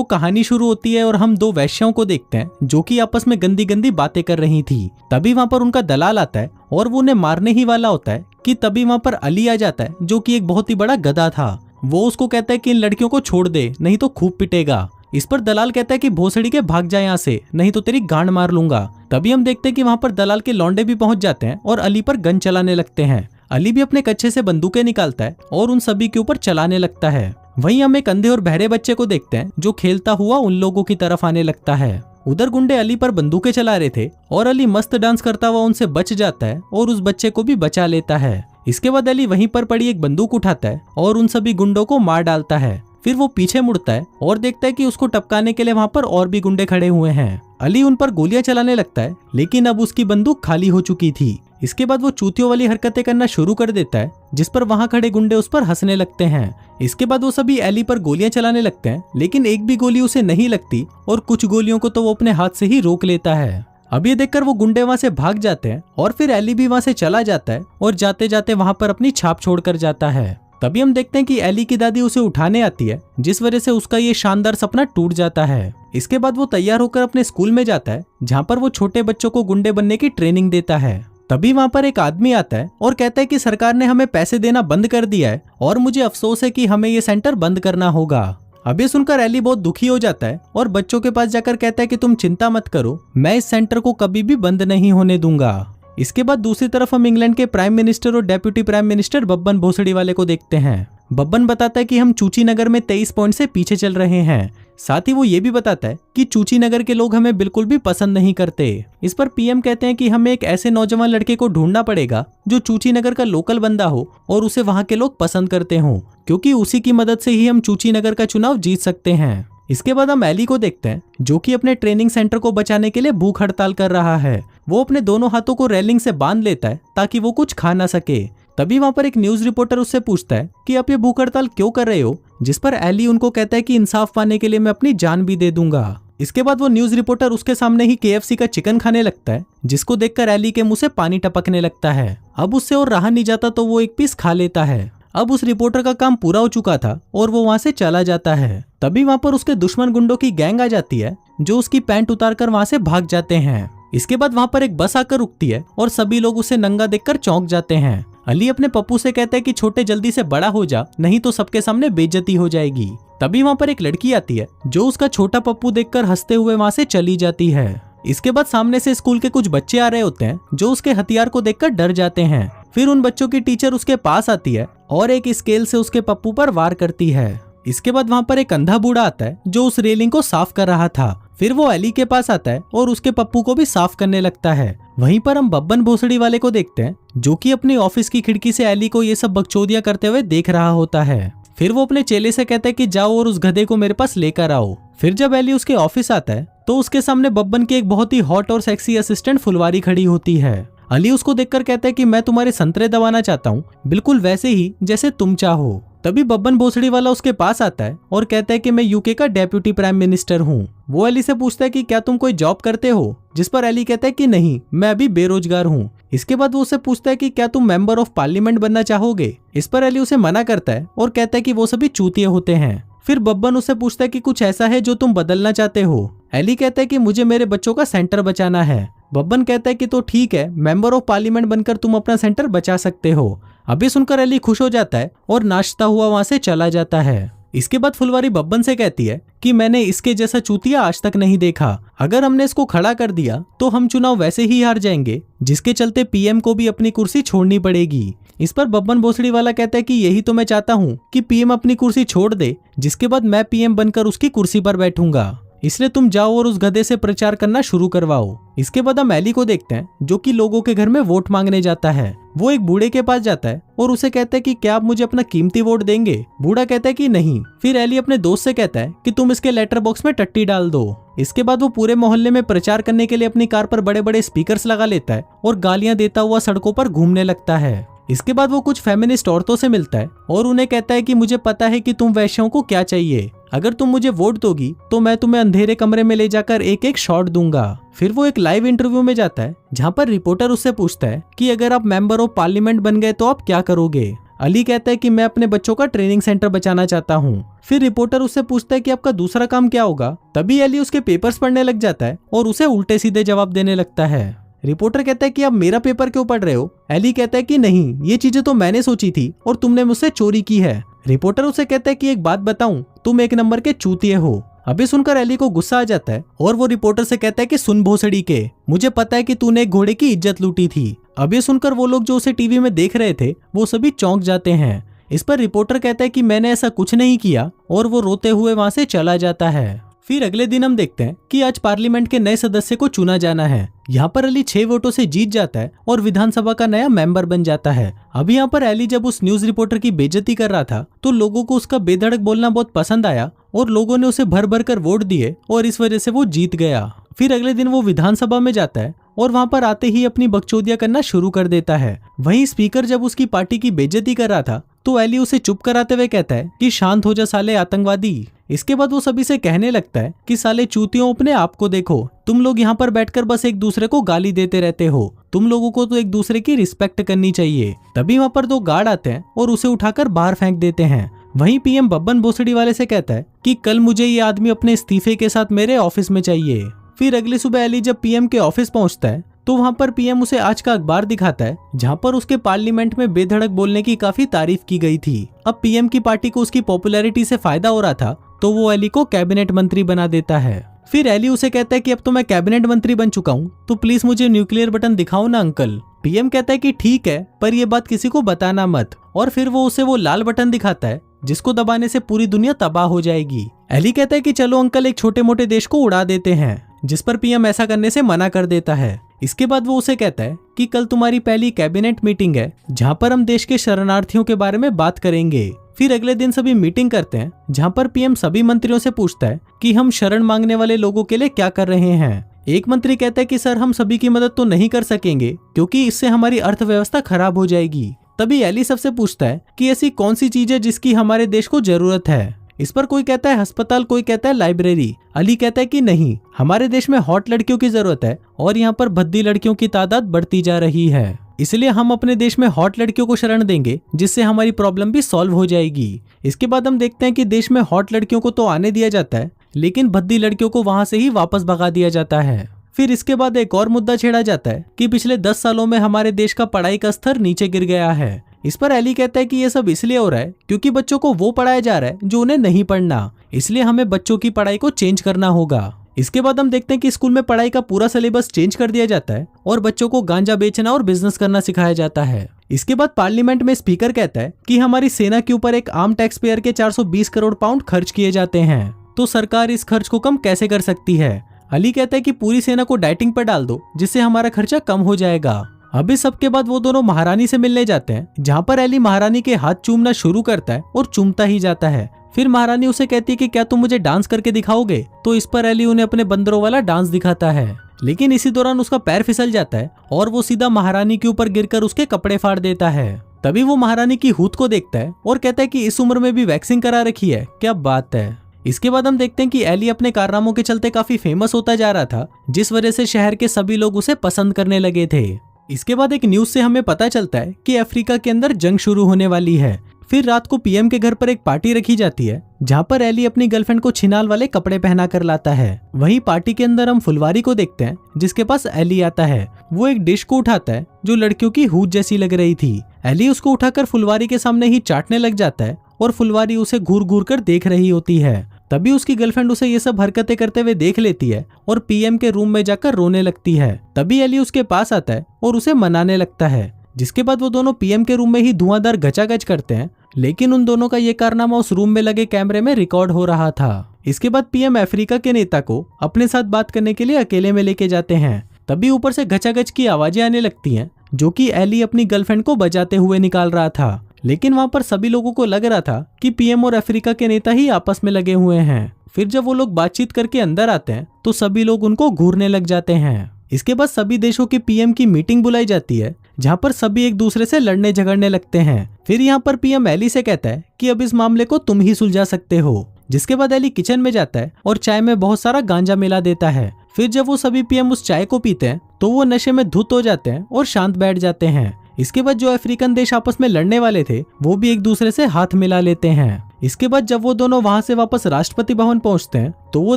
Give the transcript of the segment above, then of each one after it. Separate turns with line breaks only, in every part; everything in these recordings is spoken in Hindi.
तो कहानी शुरू होती है और हम दो वैश्याओं को देखते हैं जो कि आपस में गंदी गंदी बातें कर रही थी। तभी वहाँ पर उनका दलाल आता है और वो उन्हें मारने ही वाला होता है कि तभी वहाँ पर अली आ जाता है जो कि एक बहुत ही बड़ा गधा था। वो उसको कहता है कि इन लड़कियों को छोड़ दे नहीं तो खूब पिटेगा। इस पर दलाल कहता है कि भोसड़ी के भाग जा यहाँ से नहीं तो तेरी गांड मार लूंगा। तभी हम देखते हैं कि वहाँ पर दलाल के लौंडे भी पहुंच जाते हैं और अली पर गन चलाने लगते हैं। अली भी अपने कच्छे से बंदूकें निकालता है और उन सभी के ऊपर चलाने लगता है। वहीं हम एक अंधे और बहरे बच्चे को देखते हैं जो खेलता हुआ उन लोगों की तरफ आने लगता है। उधर गुंडे अली पर बंदूकें चला रहे थे और अली मस्त डांस करता हुआ उनसे बच जाता है और उस बच्चे को भी बचा लेता है। इसके बाद अली वहीं पर पड़ी एक बंदूक उठाता है और उन सभी गुंडों को मार डालता है। फिर वो पीछे मुड़ता है और देखता है कि उसको टपकाने के लिए वहाँ पर और भी गुंडे खड़े हुए हैं। अली उन पर गोलियां चलाने लगता है लेकिन अब उसकी बंदूक खाली हो चुकी थी। इसके बाद वो चूतियों वाली हरकतें करना शुरू कर देता है जिस पर वहाँ खड़े गुंडे उस पर हंसने लगते हैं। इसके बाद वो सभी अली पर गोलियां चलाने लगते हैं लेकिन एक भी गोली उसे नहीं लगती और कुछ गोलियों को तो वो अपने हाथ से ही रोक लेता है। अब ये देखकर वो गुंडे वहाँ से भाग जाते हैं और फिर अली भी वहाँ से चला जाता है और जाते जाते वहाँ पर अपनी छाप छोड़कर जाता है। तभी हम देखते हैं कि एली की दादी उसे उठाने आती है जिस वजह से उसका ये शानदार सपना टूट जाता है। इसके बाद वो तैयार होकर अपने स्कूल में जाता है जहाँ पर वो छोटे बच्चों को गुंडे बनने की ट्रेनिंग देता है। तभी वहाँ पर एक आदमी आता है और कहता है कि सरकार ने हमें पैसे देना बंद कर दिया है और मुझे अफसोस है कि हमें ये सेंटर बंद करना होगा। अब ये सुनकर एली बहुत दुखी हो जाता है और बच्चों के पास जाकर कहता है कि तुम चिंता मत करो, मैं इस सेंटर को कभी भी बंद नहीं होने दूंगा। इसके बाद दूसरी तरफ हम इंग्लैंड के प्राइम मिनिस्टर और डेप्यूटी प्राइम मिनिस्टर बब्बन भोसड़ी वाले को देखते हैं। बब्बन बताता है कि हम चूची नगर में 23 पॉइंट से पीछे चल रहे हैं। साथ ही वो ये भी बताता है कि चूची नगर के लोग हमें बिल्कुल भी पसंद नहीं करते। इस पर पीएम कहते हैं कि हमें एक ऐसे नौजवान लड़के को ढूंढना पड़ेगा जो चूची नगर का लोकल बंदा हो और उसे वहाँ के लोग पसंद करते हों, क्योंकि उसी की मदद से ही हम चूची नगर का चुनाव जीत सकते हैं। इसके बाद हम एली को देखते हैं जो कि अपने ट्रेनिंग सेंटर को बचाने के लिए भूख हड़ताल कर रहा है। वो अपने दोनों हाथों को रेलिंग से बांध लेता है ताकि वो कुछ खा ना सके। तभी वहाँ पर एक न्यूज रिपोर्टर उससे पूछता है कि आप ये भूख हड़ताल क्यों कर रहे हो, जिस पर एली उनको कहता है कि इंसाफ पाने के लिए मैं अपनी जान भी दे दूंगा। इसके बाद वो न्यूज रिपोर्टर उसके सामने ही KFC का चिकन खाने लगता है जिसको देखकर एली के मुंह से पानी टपकने लगता है। अब उससे और रहा नहीं जाता तो वो एक पीस खा लेता है। अब उस रिपोर्टर का काम पूरा हो चुका था और वो वहाँ से चला जाता है। तभी वहाँ पर उसके दुश्मन गुंडों की गैंग आ जाती है जो उसकी पैंट उतार कर वहाँ से भाग जाते हैं। इसके बाद वहाँ पर एक बस आकर रुकती है और सभी लोग उसे नंगा देखकर चौंक जाते हैं। अली अपने पप्पू से कहता है कि छोटे जल्दी से बड़ा हो जा, नहीं तो सबके सामने बेइज्जती हो जाएगी। तभी वहाँ पर एक लड़की आती है जो उसका छोटा पप्पू देखकर हंसते हुए वहाँ से चली जाती है। इसके बाद सामने से स्कूल के कुछ बच्चे आ रहे होते हैं जो उसके हथियार को देखकर डर जाते हैं। फिर उन बच्चों की टीचर उसके पास आती है और एक स्केल से उसके पप्पू पर वार करती है। इसके बाद वहाँ पर एक अंधा बूढ़ा आता है जो उस रेलिंग को साफ कर रहा था। फिर वो एली के पास आता है और उसके पप्पू को भी साफ करने लगता है। वहीं पर हम बब्बन भोसड़ी वाले को देखते हैं जो कि अपनी ऑफिस की खिड़की से एली को ये सब बकचोदियां करते हुए देख रहा होता है। फिर वो अपने चेले से कहता है कि जाओ और उस गधे को मेरे पास लेकर आओ। फिर जब एली उसके ऑफिस आता है तो उसके सामने बब्बन की एक बहुत ही हॉट और सेक्सी असिस्टेंट फुलवारी खड़ी होती है। अली उसको देखकर कहता है कि मैं तुम्हारे संतरे दबाना चाहता हूँ, बिल्कुल वैसे ही जैसे तुम चाहो। तभी बब्बन भोसड़ी वाला उसके पास आता है और कहता है कि मैं यूके का डेप्यूटी प्राइम मिनिस्टर हूँ। वो एली से पूछता है कि क्या तुम कोई जॉब करते हो, जिस पर एली कहता है कि नहीं, मैं अभी बेरोजगार हूँ। इसके बाद वो उससे पूछता है कि क्या तुम मेंबर ऑफ पार्लियामेंट बनना चाहोगे। इस पर एली उसे मना करता है और कहता है कि वो सभी चूतिए होते हैं। फिर बब्बन उससे पूछता है कि कुछ ऐसा है जो तुम बदलना चाहते हो। एली कहता है कि मुझे मेरे बच्चों का सेंटर बचाना है। बब्बन कहता है कि तो ठीक है, मेंबर ऑफ पार्लियामेंट बनकर तुम अपना सेंटर बचा सकते हो। अभी सुनकर एली खुश हो जाता है और नाचता हुआ वहां से चला जाता है। इसके बाद फुलवारी बब्बन से कहती है कि मैंने इसके जैसा चूतिया आज तक नहीं देखा। अगर हमने इसको खड़ा कर दिया तो हम चुनाव वैसे ही हार जाएंगे, जिसके चलते पीएम को भी अपनी कुर्सी छोड़नी पड़ेगी। इस पर बब्बन भोसड़ी वाला कहता है कि यही तो मैं चाहता हूँ कि पीएम अपनी कुर्सी छोड़ दे, जिसके बाद मैं पीएम बनकर उसकी कुर्सी पर बैठूंगा। इसलिए तुम जाओ और उस गधे से प्रचार करना शुरू करवाओ। इसके बाद हम एली को देखते हैं जो कि लोगों के घर में वोट मांगने जाता है। वो एक बूढ़े के पास जाता है और उसे कहता है कि क्या आप मुझे अपना कीमती वोट देंगे। बूढ़ा कहता है कि नहीं। फिर एली अपने दोस्त से कहता है कि तुम इसके लेटर बॉक्स में टट्टी डाल दो। इसके बाद वो पूरे मोहल्ले में प्रचार करने के लिए अपनी कार पर बड़े बड़े स्पीकर्स लगा लेता है और गालियां देता हुआ सड़कों पर घूमने लगता है। इसके बाद वो कुछ फेमिनिस्ट औरतों से मिलता है और उन्हें कहता है कि मुझे पता है कि तुम वैश्यों को क्या चाहिए। अगर तुम मुझे वोट दोगी तो मैं तुम्हें अंधेरे कमरे में ले जाकर एक एक शॉट दूंगा। फिर वो एक लाइव इंटरव्यू में जाता है जहाँ पर रिपोर्टर उससे पूछता है कि अगर आप मेंबर ऑफ पार्लियामेंट बन गए तो आप क्या करोगे। अली कहता है कि मैं अपने बच्चों का ट्रेनिंग सेंटर बचाना चाहता हूँ। फिर रिपोर्टर उससे पूछता है कि आपका दूसरा काम क्या होगा। तभी अली उसके पेपर्स पढ़ने लग जाता है और उसे उल्टे सीधे जवाब देने लगता है। रिपोर्टर कहता है कि आप मेरा पेपर क्यों पढ़ रहे हो। अली कहता है कि नहीं, ये चीजें तो मैंने सोची थी और तुमने मुझसे चोरी की है। रिपोर्टर उसे कहता है कि एक बात बताऊं, तुम एक नंबर के चूतिए हो। अभी सुनकर अली को गुस्सा आ जाता है और वो रिपोर्टर से कहता है कि सुन भोसड़ी के, मुझे पता है कि तूने एक घोड़े की इज्जत लूटी थी। अभी सुनकर वो लोग जो उसे टीवी में देख रहे थे वो सभी चौंक जाते हैं। इस पर रिपोर्टर कहता है कि मैंने ऐसा कुछ नहीं किया और वो रोते हुए वहां से चला जाता है। फिर अगले दिन हम देखते हैं कि आज पार्लियामेंट के नए सदस्य को चुना जाना है। यहाँ पर अली 6 वोटों से जीत जाता है और विधानसभा का नया मेंबर बन जाता है। अभी यहाँ पर अली जब उस न्यूज रिपोर्टर की बेइज्जती कर रहा था तो लोगों को उसका बेधड़क बोलना बहुत पसंद आया और लोगों ने उसे भर भर कर वोट दिए और इस वजह से वो जीत गया। फिर अगले दिन वो विधानसभा में जाता है और वहां पर आते ही अपनी बकचोदियां करना शुरू कर देता है। वहीं स्पीकर जब उसकी पार्टी की बेइज्जती कर रहा था तो अली उसे चुप कराते हुए कहता है कि शांत हो जा साले आतंकवादी। इसके बाद वो सभी से कहने लगता है कि साले चूतियों, अपने आप को देखो, तुम लोग यहाँ पर बैठकर बस एक दूसरे को गाली देते रहते हो, तुम लोगों को तो एक दूसरे की रिस्पेक्ट करनी चाहिए। तभी वहाँ पर 2 गार्ड आते हैं और उसे उठाकर बाहर फेंक देते हैं। वहीं पीएम बब्बन भोसड़ी वाले से कहता है कि कल मुझे ये आदमी अपने इस्तीफे के साथ मेरे ऑफिस में चाहिए। फिर अगली सुबह अली जब पीएम के ऑफिस पहुंचता है तो वहां पर पीएम उसे आज का अखबार दिखाता है जहां पर उसके पार्लियामेंट में बेधड़क बोलने की काफी तारीफ की गई थी। अब पीएम की पार्टी को उसकी पॉपुलैरिटी से फायदा हो रहा था तो वो अली को कैबिनेट मंत्री बना देता है। फिर अली उसे कहता है कि अब तो मैं कैबिनेट मंत्री बन चुका हूँ तो प्लीज मुझे न्यूक्लियर बटन दिखाओ ना अंकल। पीएम कहता है कि ठीक है, पर ये बात किसी को बताना मत। और फिर वो उसे वो लाल बटन दिखाता है जिसको दबाने से पूरी दुनिया तबाह हो जाएगी। अली कहता है कि चलो अंकल, एक छोटे मोटे देश को उड़ा देते हैं, जिस पर पीएम ऐसा करने से मना कर देता है। इसके बाद वो उसे कहता है कि कल तुम्हारी पहली कैबिनेट मीटिंग है जहां पर हम देश के शरणार्थियों के बारे में बात करेंगे। फिर अगले दिन सभी मीटिंग करते हैं जहां पर पीएम सभी मंत्रियों से पूछता है कि हम शरण मांगने वाले लोगों के लिए क्या कर रहे हैं। एक मंत्री कहता है कि सर, हम सभी की मदद तो नहीं कर सकेंगे क्योंकि इससे हमारी अर्थव्यवस्था खराब हो जाएगी। तभी अली सबसे पूछता है कि ऐसी कौन सी चीज है जिसकी हमारे देश को जरूरत है। इस पर कोई कहता है अस्पताल, कोई कहता है लाइब्रेरी। अली कहता है कि नहीं, हमारे देश में हॉट लड़कियों की जरूरत है और यहाँ पर भद्दी लड़कियों की तादाद बढ़ती जा रही है, इसलिए हम अपने देश में हॉट लड़कियों को शरण देंगे जिससे हमारी प्रॉब्लम भी सॉल्व हो जाएगी। इसके बाद हम देखते हैं कि देश में हॉट लड़कियों को तो आने दिया जाता है लेकिन भद्दी लड़कियों को वहां से ही वापस भगा दिया जाता है। फिर इसके बाद एक और मुद्दा छेड़ा जाता है कि पिछले 10 सालों में हमारे देश का पढ़ाई का स्तर नीचे गिर गया है। इस पर अली कहता है कि ये सब इसलिए हो रहा है क्योंकि बच्चों को वो पढ़ाया जा रहा है जो उन्हें नहीं पढ़ना, इसलिए हमें बच्चों की पढ़ाई को चेंज करना होगा। इसके बाद हम देखते हैं कि स्कूल में पढ़ाई का पूरा सिलेबस चेंज कर दिया जाता है और बच्चों को गांजा बेचना और बिजनेस करना सिखाया जाता है। इसके बाद पार्लियामेंट में स्पीकर कहता है कि हमारी सेना के ऊपर एक आम टैक्स पेयर के 420 करोड़ पाउंड खर्च किए जाते हैं, तो सरकार इस खर्च को कम कैसे कर सकती है। अली कहता है कि पूरी सेना को डाइटिंग पर डाल दो जिससे हमारा खर्चा कम हो जाएगा। अभी सबके बाद वो दोनों महारानी से मिलने जाते हैं जहाँ पर अली महारानी के हाथ चूमना शुरू करता है और चूमता ही जाता है। फिर महारानी उसे कहती है कि क्या तुम मुझे डांस करके दिखाओगे, तो इस पर अली उन्हें अपने बंदरों वाला डांस दिखाता है। लेकिन इसी दौरान उसका पैर फिसल जाता है और वो सीधा महारानी के ऊपर गिरकर उसके कपड़े फाड़ देता है। तभी वो महारानी की हूत को देखता है और कहता है कि इस उम्र में भी वैक्सिंग करा रखी है, क्या बात है। इसके बाद हम देखते हैं कि अली अपने कारनामों के चलते काफी फेमस होता जा रहा था, जिस वजह से शहर के सभी लोग उसे पसंद करने लगे थे। इसके बाद एक न्यूज से हमें पता चलता है कि अफ्रीका के अंदर जंग शुरू होने वाली है। फिर रात को पीएम के घर पर एक पार्टी रखी जाती है जहाँ पर अली अपनी गर्लफ्रेंड को छिनाल वाले कपड़े पहना कर लाता है। वहीं पार्टी के अंदर हम फुलवारी को देखते हैं जिसके पास अली आता है। वो एक डिश को उठाता है जो लड़कियों की हूत जैसी लग रही थी। अली उसको उठाकर फुलवारी के सामने ही चाटने लग जाता है और फुलवारी उसे घूर घूर कर देख रही होती है। तभी उसकी गर्लफ्रेंड उसे ये सब हरकतें करते हुए देख लेती है और पीएम के रूम में जाकर रोने लगती है। तभी अली उसके पास आता है और उसे मनाने लगता है, जिसके बाद वो दोनों पीएम के रूम में ही धुआंधार गचागच करते हैं। लेकिन उन दोनों का ये कारनामा उस रूम में लगे कैमरे में रिकॉर्ड हो रहा था। इसके बाद पीएम अफ्रीका के नेता को अपने साथ बात करने के लिए अकेले में लेके जाते हैं। तभी ऊपर से गचागच की आवाजें आने लगती हैं जो कि अली अपनी गर्लफ्रेंड को बजाते हुए निकाल रहा था। लेकिन वहां पर सभी लोगों को लग रहा था कि पीएम और अफ्रीका के नेता ही आपस में लगे हुए हैं। फिर जब वो लोग बातचीत करके अंदर आते हैं तो सभी लोग उनको घूरने लग जाते हैं। इसके बाद सभी देशों के पीएम की मीटिंग बुलाई जाती है जहां पर सभी एक दूसरे से लड़ने झगड़ने लगते हैं। फिर यहाँ पर पीएम अली से कहता है कि अब इस मामले को तुम ही सुलझा सकते हो। जिसके बाद अली किचन में जाता है और चाय में बहुत सारा गांजा मिला देता है। फिर जब वो सभी पीएम उस चाय को पीते हैं तो वो नशे में धुत हो जाते हैं और शांत बैठ जाते हैं। इसके बाद जो अफ्रीकन देश आपस में लड़ने वाले थे वो भी एक दूसरे से हाथ मिला लेते हैं। इसके बाद जब वो दोनों वहां से वापस राष्ट्रपति भवन पहुंचते हैं तो वो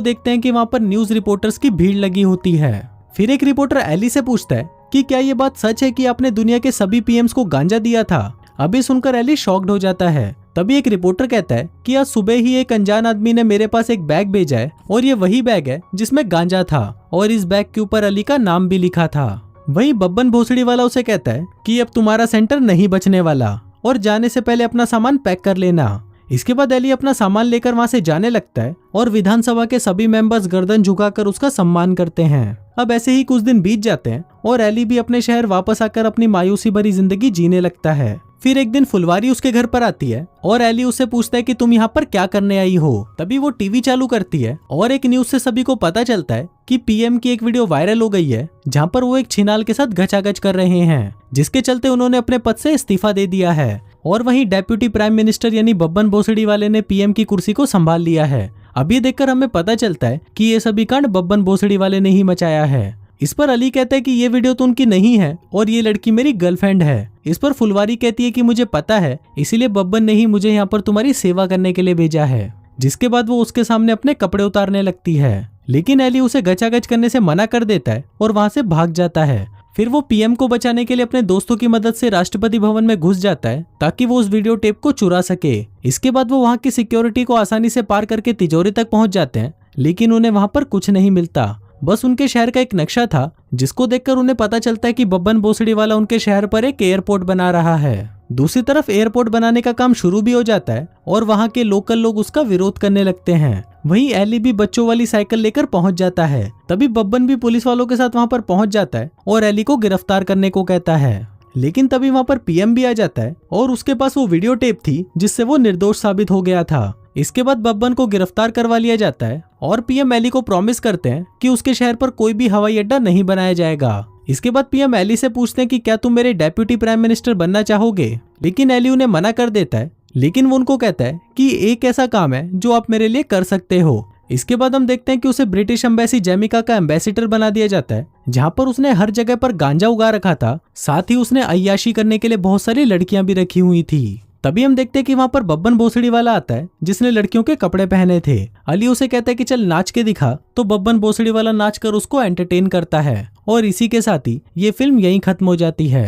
देखते हैं कि वहां पर न्यूज रिपोर्टर्स की भीड़ लगी होती है। फिर एक रिपोर्टर एली से पूछता है कि क्या ये बात सच है कि आपने दुनिया के सभी पीएम्स को गांजा दिया था। अभी सुनकर एली शॉक्ड हो जाता है। तभी एक रिपोर्टर कहता है कि आज सुबह ही एक अनजान आदमी ने मेरे पास एक बैग भेजा है और ये वही बैग है जिसमें गांजा था और इस बैग के ऊपर अली का नाम भी लिखा था। वहीं बब्बन भोसड़ी वाला उसे कहता है कि अब तुम्हारा सेंटर नहीं बचने वाला और जाने से पहले अपना सामान पैक कर लेना। इसके बाद एली अपना सामान लेकर वहां से जाने लगता है और विधानसभा के सभी मेंबर्स गर्दन झुकाकर उसका सम्मान करते हैं। अब ऐसे ही कुछ दिन बीत जाते हैं और एली भी अपने शहर वापस आकर अपनी मायूसी भरी जिंदगी जीने लगता है। फिर एक दिन फुलवारी उसके घर पर आती है और एली उससे पूछता है कि तुम यहाँ पर क्या करने आई हो। तभी वो टीवी चालू करती है और एक न्यूज से सभी को पता चलता है कि पीएम की एक वीडियो वायरल हो गई है जहाँ पर वो एक छिनाल के साथ घचाघच कर रहे हैं, जिसके चलते उन्होंने अपने पद से इस्तीफा दे दिया है। और वहीं डेप्यूटी प्राइम मिनिस्टर यानी बब्बन भोसड़ी वाले ने पीएम की कुर्सी को संभाल लिया है। अब ये देखकर हमें पता चलता है कि ये सभी कांड बब्बन भोसड़ी वाले ने ही मचाया है। इस पर अली कहता है कि ये वीडियो तो उनकी नहीं है और ये लड़की मेरी गर्लफ्रेंड है। इस पर फुलवारी कहती है कि मुझे पता है, इसीलिए बब्बन ने ही मुझे यहाँ पर तुम्हारी सेवा करने के लिए भेजा है। जिसके बाद वो उसके सामने अपने कपड़े उतारने लगती है, लेकिन एली उसे गचागच करने से मना कर देता है और वहां से भाग जाता है। फिर वो पीएम को बचाने के लिए अपने दोस्तों की मदद से राष्ट्रपति भवन में घुस जाता है ताकि वो उस वीडियो टेप को चुरा सके। इसके बाद वो वहां की सिक्योरिटी को आसानी से पार करके तिजोरी तक पहुंच जाते हैं, लेकिन उन्हें वहां पर कुछ नहीं मिलता। बस उनके शहर का एक नक्शा था जिसको देखकर उन्हें पता चलता है कि बब्बन भोसड़ी वाला उनके शहर पर एक एयरपोर्ट बना रहा है। दूसरी तरफ एयरपोर्ट बनाने का काम शुरू भी हो जाता है और वहां के लोकल लोग उसका विरोध करने लगते हैं। वहीं एली भी बच्चों वाली साइकिल लेकर पहुंच जाता है। तभी बब्बन भी पुलिस वालों के साथ वहां पर पहुंच जाता है और एली को गिरफ्तार करने को कहता है। लेकिन तभी वहां पर पीएम भी आ जाता है और उसके पास वो वीडियो टेप थी जिससे वो निर्दोष साबित हो गया था। इसके बाद बब्बन को गिरफ्तार करवा लिया जाता है और पीएम एली को प्रॉमिस करते हैं कि उसके शहर पर कोई भी हवाई अड्डा नहीं बनाया जाएगा। इसके बाद पीएम एली से पूछते हैं कि क्या तुम मेरे डेप्यूटी प्राइम मिनिस्टर बनना चाहोगे, लेकिन एली उन्हें मना कर देता है। लेकिन वो उनको कहता है कि एक ऐसा काम है जो आप मेरे लिए कर सकते हो। इसके बाद हम देखते हैं कि उसे ब्रिटिश एम्बेसी जैमिका का एम्बेसिडर बना दिया जाता है, जहाँ पर उसने हर जगह पर गांजा उगा रखा था। साथ ही उसने अय्याशी करने के लिए बहुत सारी लड़कियां भी रखी हुई थी। तभी हम देखते हैं कि वहां पर बब्बन भोसड़ी वाला आता है जिसने लड़कियों के कपड़े पहने थे। अली उसे कहता है कि चल नाच के दिखा, तो बब्बन भोसड़ी वाला नाच कर उसको एंटरटेन करता है और इसी के साथ ही ये फिल्म यहीं खत्म हो जाती है।